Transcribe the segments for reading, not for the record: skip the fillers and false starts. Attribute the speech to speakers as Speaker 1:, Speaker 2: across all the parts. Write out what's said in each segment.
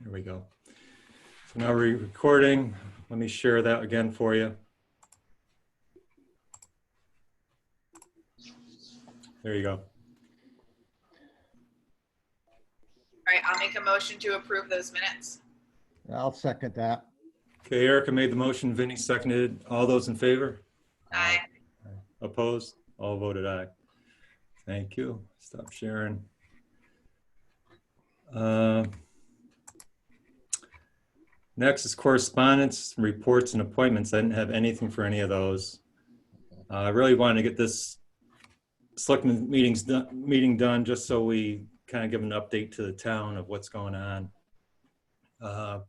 Speaker 1: There we go. So now we're recording. Let me share that again for you. There you go.
Speaker 2: All right, I'll make a motion to approve those minutes.
Speaker 3: I'll second that.
Speaker 1: Okay, Erica made the motion, Vinnie seconded. All those in favor?
Speaker 2: Aye.
Speaker 1: Opposed? All voted aye. Thank you. Stop sharing. Next is correspondence, reports, and appointments. I didn't have anything for any of those. I really wanted to get this Selectmen meeting done just so we kind of give an update to the town of what's going on. I'll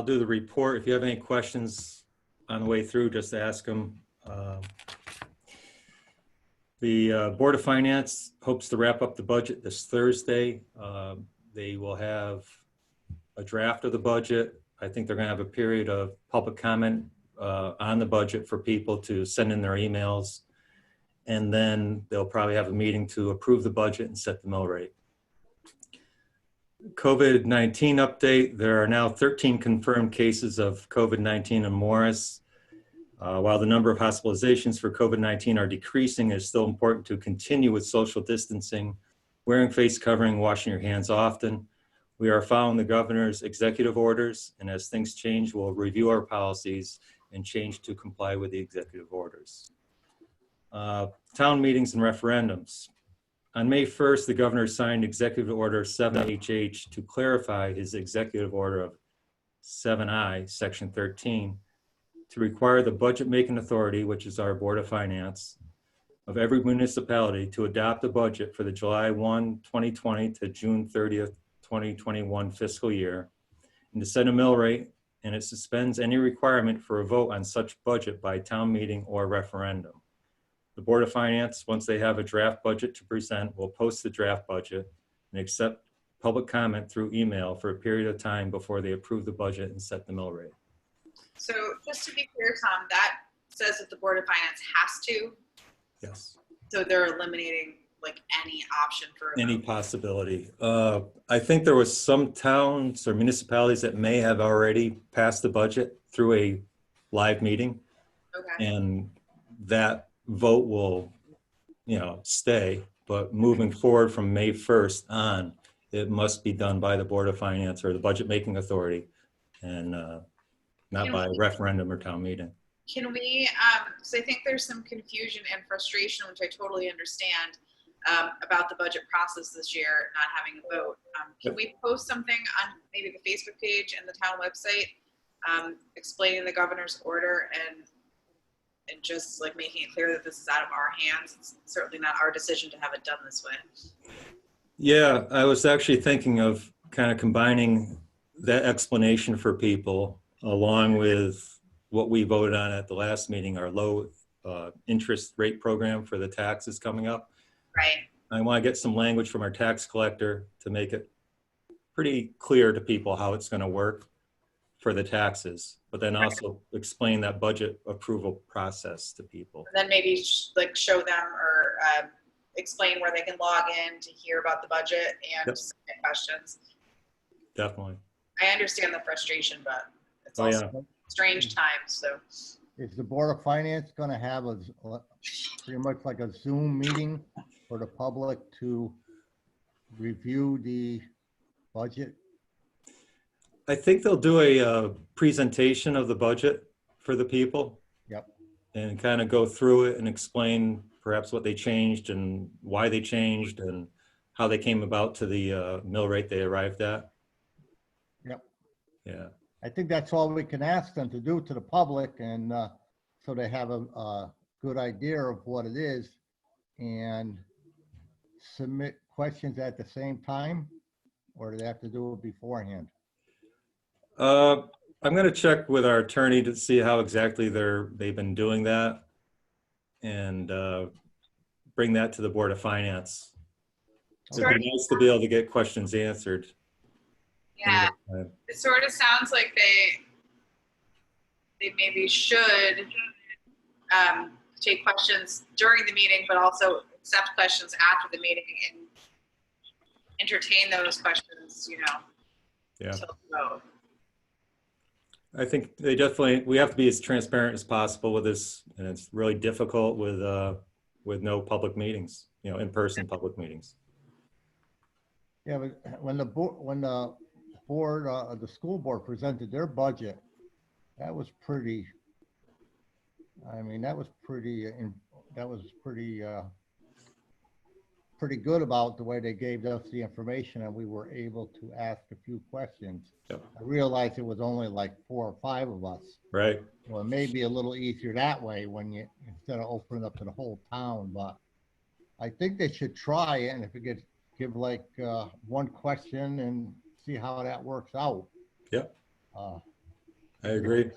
Speaker 1: do the report. If you have any questions on the way through, just ask them. The Board of Finance hopes to wrap up the budget this Thursday. They will have a draft of the budget. I think they're going to have a period of public comment on the budget for people to send in their emails. And then they'll probably have a meeting to approve the budget and set the mill rate. COVID-19 update. There are now 13 confirmed cases of COVID-19 in Morris. While the number of hospitalizations for COVID-19 are decreasing, it's still important to continue with social distancing, wearing face covering, washing your hands often. We are following the governor's executive orders, and as things change, we'll review our policies and change to comply with the executive orders. Town meetings and referendums. On May 1st, the governor signed Executive Order 7HH to clarify his Executive Order of 7I, Section 13, to require the budget-making authority, which is our Board of Finance, of every municipality to adopt a budget for the July 1, 2020 to June 30th, 2021 fiscal year, and to set a mill rate, and it suspends any requirement for a vote on such budget by town meeting or referendum. The Board of Finance, once they have a draft budget to present, will post the draft budget and accept public comment through email for a period of time before they approve the budget and set the mill rate.
Speaker 2: So just to be clear, Tom, that says that the Board of Finance has to.
Speaker 1: Yes.
Speaker 2: So they're eliminating like any option for
Speaker 1: any possibility. I think there was some towns or municipalities that may have already passed the budget through a live meeting.
Speaker 2: Okay.
Speaker 1: And that vote will, stay, but moving forward from May 1st on, it must be done by the Board of Finance or the budget making authority, and not by referendum or town meeting.
Speaker 2: Can we, so I think there's some confusion and frustration, which I totally understand, about the budget process this year, not having a vote. Can we post something on maybe the Facebook page and the town website explaining the governor's order and just like making it clear that this is out of our hands? It's certainly not our decision to have it done this way.
Speaker 1: Yeah, I was actually thinking of kind of combining that explanation for people along with what we voted on at the last meeting, our low interest rate program for the taxes coming up.
Speaker 2: Right.
Speaker 1: I want to get some language from our tax collector to make it pretty clear to people how it's going to work for the taxes, but then also explain that budget approval process to people.
Speaker 2: And then maybe like show them or explain where they can log in to hear about the budget and submit questions.
Speaker 1: Definitely.
Speaker 2: I understand the frustration, but it's also strange times. So
Speaker 3: is the Board of Finance going to have a pretty much like a Zoom meeting for the public to review the budget?
Speaker 1: I think they'll do a presentation of the budget for the people.
Speaker 3: Yep.
Speaker 1: And kind of go through it and explain perhaps what they changed and why they changed and how they came about to the mill rate they arrived at.
Speaker 3: Yep.
Speaker 1: Yeah.
Speaker 3: I think that's all we can ask them to do to the public, and so they have a good idea of what it is, and submit questions at the same time, or do they have to do it beforehand?
Speaker 1: I'm going to check with our attorney to see how exactly they've been doing that, and bring that to the Board of Finance. So it'd be nice to be able to get questions answered.
Speaker 2: Yeah, it sort of sounds like they maybe should take questions during the meeting, but also accept questions after the meeting and entertain those questions,
Speaker 1: Yeah.
Speaker 2: until the vote.
Speaker 1: I think we have to be as transparent as possible with this, and it's really difficult with no public meetings, in-person public meetings.
Speaker 3: Yeah, but when the school board presented their budget, that was pretty, I mean, that was pretty good about the way they gave us the information, and we were able to ask a few questions.
Speaker 1: Yep.
Speaker 3: I realized it was only like 4 or 5 of us.
Speaker 1: Right.
Speaker 3: So it may be a little easier that way instead of opening up to the whole town, but I think they should try it, and if it gets, give like one question and see how that works out.
Speaker 1: Yep.
Speaker 3: Uh,
Speaker 1: I agree.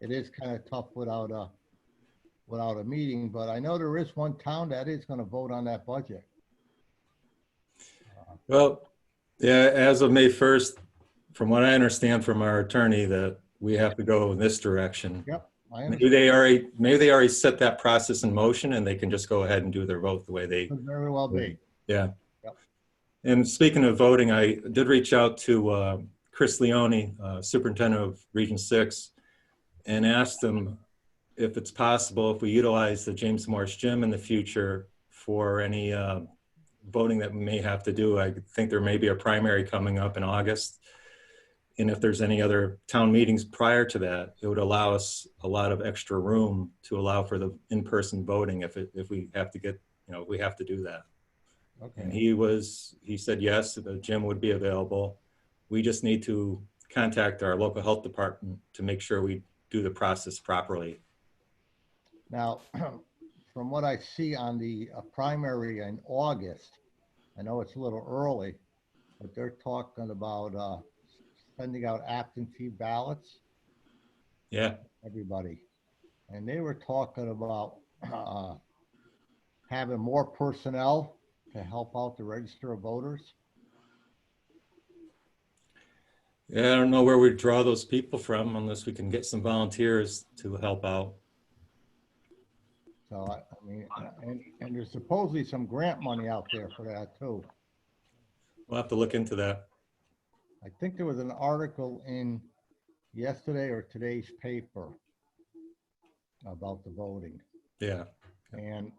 Speaker 3: it is kind of tough without a meeting, but I know there is one town that is going to vote on that budget.
Speaker 1: Well, yeah, as of May 1st, from what I understand from our attorney, that we have to go in this direction.
Speaker 3: Yep.
Speaker 1: Maybe they already set that process in motion, and they can just go ahead and do their vote the way they.
Speaker 3: Could very well be.
Speaker 1: Yeah.
Speaker 3: Yep.
Speaker 1: And speaking of voting, I did reach out to Chris Leone, Superintendent of Region 6, and asked him if it's possible if we utilize the James Morris Gym in the future for any voting that we may have to do. I think there may be a primary coming up in August. And if there's any other town meetings prior to that, it would allow us a lot of extra room to allow for the in-person voting if we have to get, we have to do that.
Speaker 3: Okay.
Speaker 1: And he said yes, the gym would be available. We just need to contact our local health department to make sure we do the process properly.
Speaker 3: Now, from what I see on the primary in August, I know it's a little early, but they're talking about sending out absentee ballots.
Speaker 1: Yeah.
Speaker 3: Everybody. And they were talking about having more personnel to help out the register of voters.
Speaker 1: Yeah, I don't know where we draw those people from unless we can get some volunteers to help out.
Speaker 3: So, I mean, and there's supposedly some grant money out there for that too.
Speaker 1: We'll have to look into that.
Speaker 3: I think there was an article in yesterday or today's paper about the voting.
Speaker 1: Yeah.
Speaker 3: And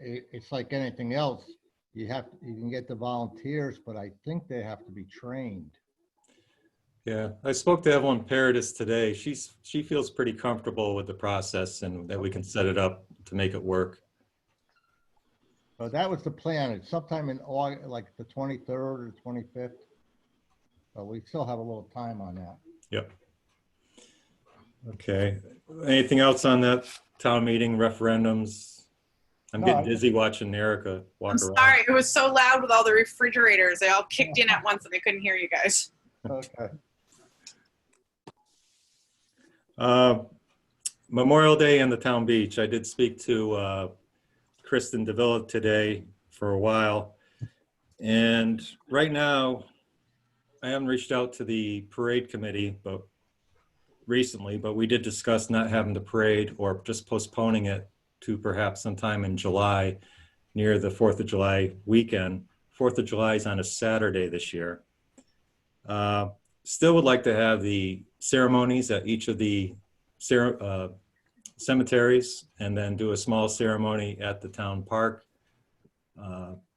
Speaker 3: it's like anything else. You can get the volunteers, but I think they have to be trained.
Speaker 1: Yeah, I spoke to Evelyn Paradis today. She feels pretty comfortable with the process and that we can set it up to make it work.
Speaker 3: So that was the plan. It's sometime in August, like the 23rd or 25th. So we still have a little time on that.
Speaker 1: Yep. Okay. Anything else on that town meeting referendums? I'm getting dizzy watching Erica walk around.
Speaker 2: I'm sorry, it was so loud with all the refrigerators. They all kicked in at once and I couldn't hear you guys.
Speaker 3: Okay.
Speaker 1: Memorial Day and the town beach. I did speak to Kristen DeVilla today for a while. And right now, I haven't reached out to the parade committee recently, but we did discuss not having the parade or just postponing it to perhaps sometime in July near the 4th of July weekend. 4th of July is on a Saturday this year. Still would like to have the ceremonies at each of the cemeteries and then do a small ceremony at the town park.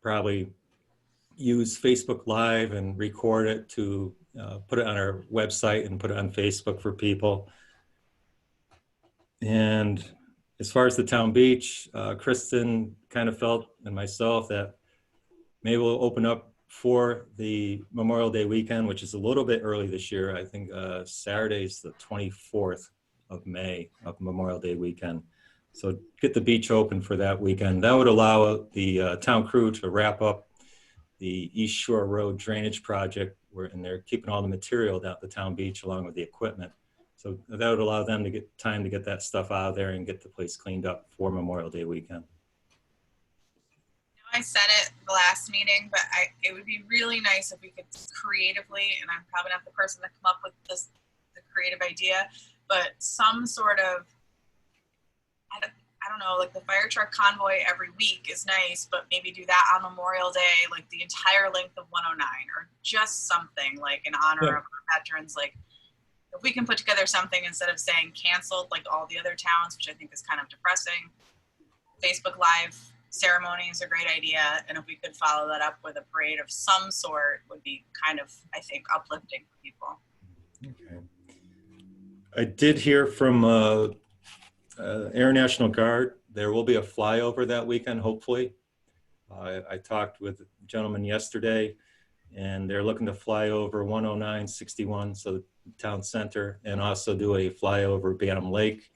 Speaker 1: Probably use Facebook Live and record it to put it on our website and put it on Facebook for people. And as far as the town beach, Kristen kind of felt, and myself, that maybe we'll open up for the Memorial Day weekend, which is a little bit early this year. I think Saturday is the 24th of May of Memorial Day weekend. So get the beach open for that weekend. That would allow the town crew to wrap up the East Shore Road drainage project, and they're keeping all the material down at the town beach along with the equipment. So that would allow them to get time to get that stuff out of there and get the place cleaned up for Memorial Day weekend.
Speaker 2: I said it the last meeting, but it would be really nice if we could creatively, and I'm probably not the person to come up with the creative idea, but some sort of, I I don't know, like the fire truck convoy every week is nice, but maybe do that on Memorial Day, like the entire length of 109, or just something like in honor of our veterans. Like if we can put together something instead of saying canceled like all the other towns, which I think is kind of depressing. Facebook Live ceremony is a great idea, and if we could follow that up with a parade of some sort, would be kind of, I think, uplifting for people.
Speaker 1: Okay. I did hear from Air National Guard. There will be a flyover that weekend, hopefully. I talked with a gentleman yesterday, and they're looking to fly over 109, 61, so the town center, and also do a flyover Bantam Lake.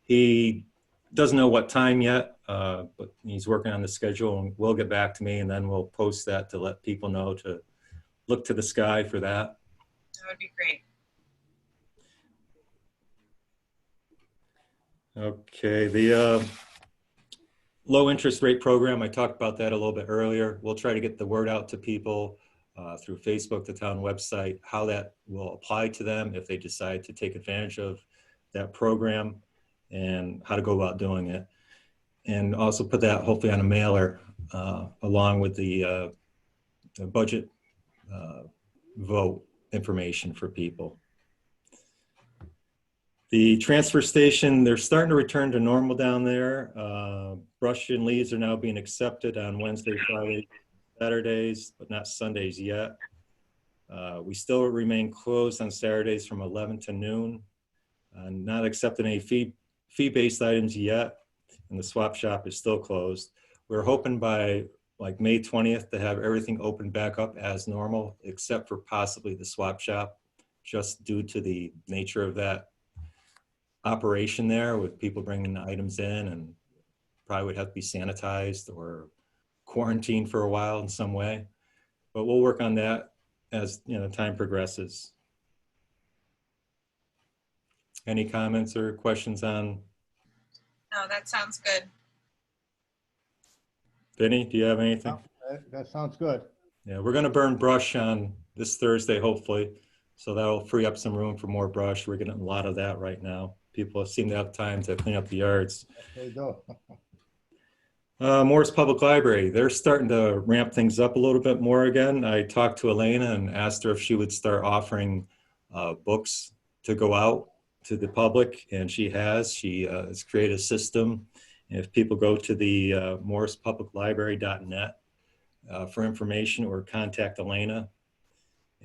Speaker 1: He doesn't know what time yet, but he's working on the schedule, and will get back to me, and then we'll post that to let people know to look to the sky for that.
Speaker 2: That would be great.
Speaker 1: Okay, the low interest rate program, I talked about that a little bit earlier. We'll try to get the word out to people through Facebook, the town website, how that will apply to them if they decide to take advantage of that program, and how to go about doing it. And also put that hopefully on a mailer along with the budget vote information for people. The transfer station, they're starting to return to normal down there. Brush and leaves are now being accepted on Wednesday, Friday, Saturdays, but not Sundays yet. We still remain closed on Saturdays from 11 to noon. Not accepting any fee-based items yet, and the swap shop is still closed. We're hoping by like May 20th to have everything open back up as normal, except for possibly the swap shop, just due to the nature of that operation there, with people bringing items in, and probably would have to be sanitized or quarantined for a while in some way. But we'll work on that as time progresses. Any comments or questions on?
Speaker 2: No, that sounds good.
Speaker 1: Vinny, do you have anything?
Speaker 3: No, that sounds good.
Speaker 1: Yeah, we're going to burn brush on this Thursday, hopefully. So that'll free up some room for more brush. We're getting a lot of that right now. People seem to have time to clean up the yards.
Speaker 3: There you go.
Speaker 1: Morris Public Library, they're starting to ramp things up a little bit more again. I talked to Elena and asked her if she would start offering books to go out to the public, and she has. She has created a system. And if people go to the morrispubliclibrary.net for information, or contact Elena,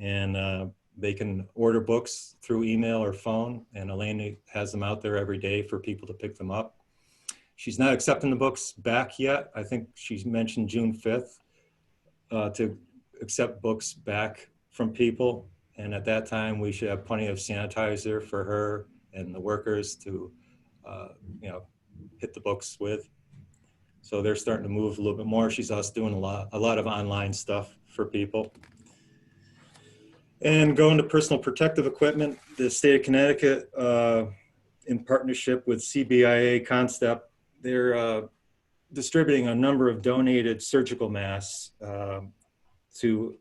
Speaker 1: and they can order books through email or phone, and Elena has them out there every day for people to pick them up. She's not accepting the books back yet. I think she's mentioned June 5th to accept books back from people. And at that time, we should have plenty of sanitizer for her and the workers to, hit the books with. So they're starting to move a little bit more. She's also doing a lot of online stuff for people. And going to personal protective equipment, the state of Connecticut, in partnership with CBIA Concept, they're distributing a number of donated surgical masks to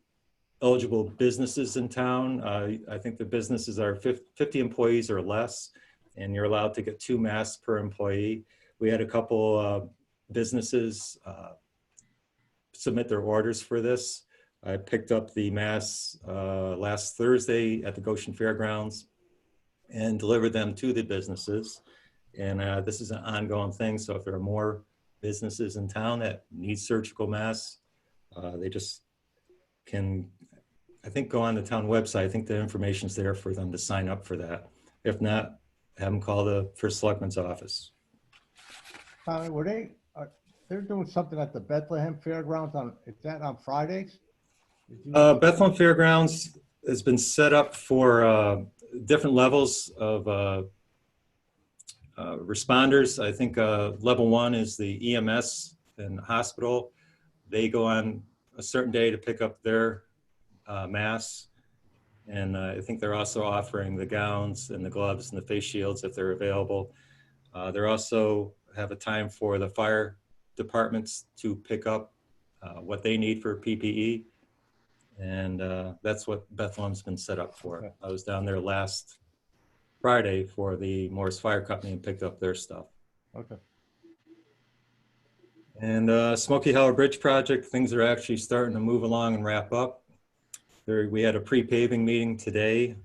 Speaker 1: eligible businesses in town. I think the businesses are 50 employees or less, and you're allowed to get 2 masks per employee. We had a couple businesses submit their orders for this. I picked up the masks last Thursday at the Goshen Fairgrounds and delivered them to the businesses. And this is an ongoing thing. So if there are more businesses in town that need surgical masks, they just can, I think, go on the town website. I think the information's there for them to sign up for that. If not, have them call the First Selectman's office.
Speaker 3: Tommy, they're doing something at the Bethlehem Fairgrounds is that on Fridays?
Speaker 1: Bethlehem Fairgrounds has been set up for different levels of responders. I think level 1 is the EMS and hospital. They go on a certain day to pick up their masks. And I think they're also offering the gowns and the gloves and the face shields if they're available. They're also have a time for the fire departments to pick up what they need for PPE. And that's what Bethlehem's been set up for.
Speaker 3: Okay.
Speaker 1: I was down there last Friday for the Morris Fire Company and picked up their stuff.
Speaker 3: Okay.
Speaker 1: And Smoky Hollow Bridge project, things are actually starting to move along and wrap up. We had a pre-paving meeting today.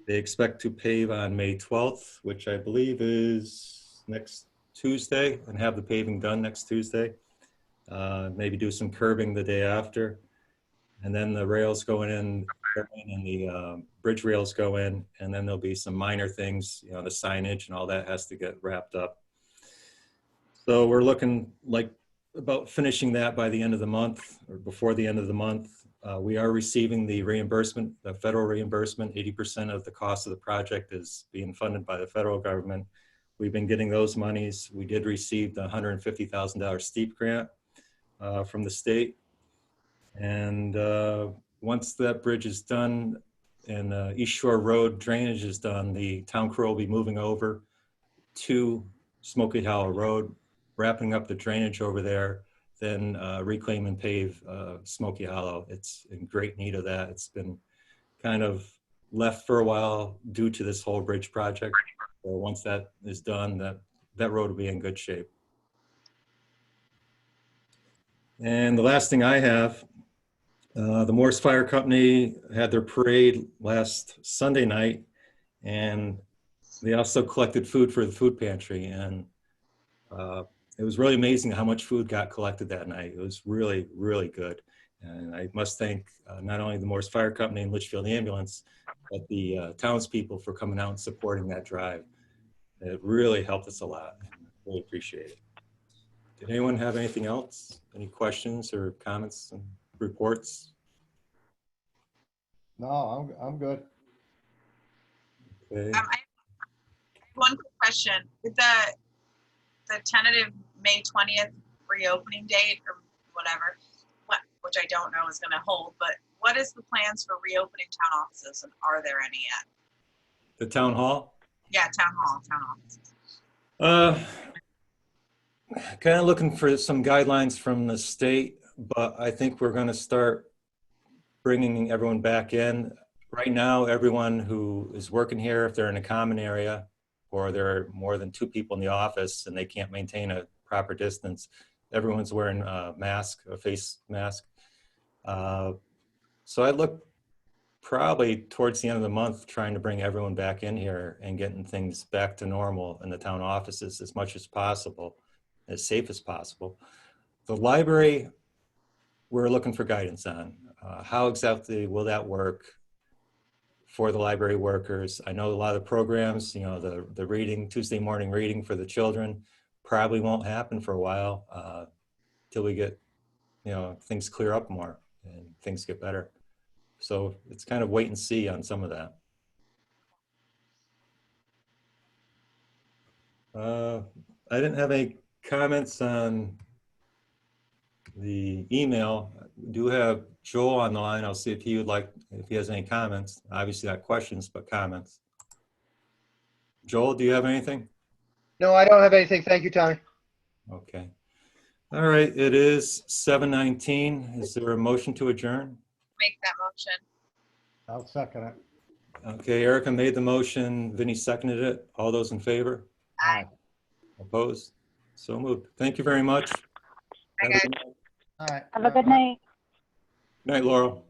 Speaker 1: They expect to pave on May 12th, which I believe is next Tuesday, and have the paving done next Tuesday. Maybe do some curbing the day after. And then the rails going in and the bridge rails go in, and then there'll be some minor things, you know, the signage and all that has to get wrapped up. So we're looking like about finishing that by the end of the month or before the end of the month. We are receiving the reimbursement, the federal reimbursement. 80% of the cost of the project is being funded by the federal government. We've been getting those monies. We did receive the $150,000 steep grant from the state. And once that bridge is done and East Shore Road drainage is done, the town crew will be moving over to Smoky Hollow Road, wrapping up the drainage over there, then reclaim and pave Smoky Hollow. It's in great need of that. It's been kind of left for a while due to this whole bridge project. So once that is done, that road will be in good shape. And the last thing I have, the Morris Fire Company had their parade last Sunday night, and they also collected food for the food pantry. And it was really amazing how much food got collected that night. It was really, really good. And I must thank not only the Morris Fire Company and Litchfield Ambulance, but the townspeople for coming out and supporting that drive. It really helped us a lot. Really appreciate it. Did anyone have anything else? Any questions or comments and reports?
Speaker 3: No, I'm good.
Speaker 1: Okay.
Speaker 2: I have one quick question. With the tentative May 20th reopening date or whatever, which I don't know is going to hold, but what is the plans for reopening town offices, and are there any yet?
Speaker 1: The town hall?
Speaker 2: Yeah, town offices.
Speaker 1: Kind of looking for some guidelines from the state, but I think we're going to start bringing everyone back in. Right now, everyone who is working here, if they're in a common area or there are more than 2 people in the office and they can't maintain a proper distance, everyone's wearing a mask, a face mask. So I look probably towards the end of the month trying to bring everyone back in here and getting things back to normal in the town offices as much as possible, as safe as possible. The library, we're looking for guidance on. How exactly will that work for the library workers? I know a lot of programs, you know, the reading, Tuesday morning reading for the children probably won't happen for a while till we get, you know, things clear up more and things get better. So it's kind of wait and see on some of that. I didn't have any comments on the email. We do have Joel on the line. I'll see if he would like, if he has any comments. Obviously not questions, but comments. Joel, do you have anything?
Speaker 4: No, I don't have anything. Thank you, Tommy.
Speaker 1: Okay. All right, it is 7:19. Is there a motion to adjourn?
Speaker 2: Make that motion.
Speaker 3: I'll second it.
Speaker 1: Okay, Erica made the motion. Vinny seconded it. All those in favor?
Speaker 3: Aye.
Speaker 1: Opposed? So moved. Thank you very much. Have a good night.
Speaker 3: All right.
Speaker 5: Have a good night.
Speaker 1: Good night, Laurel.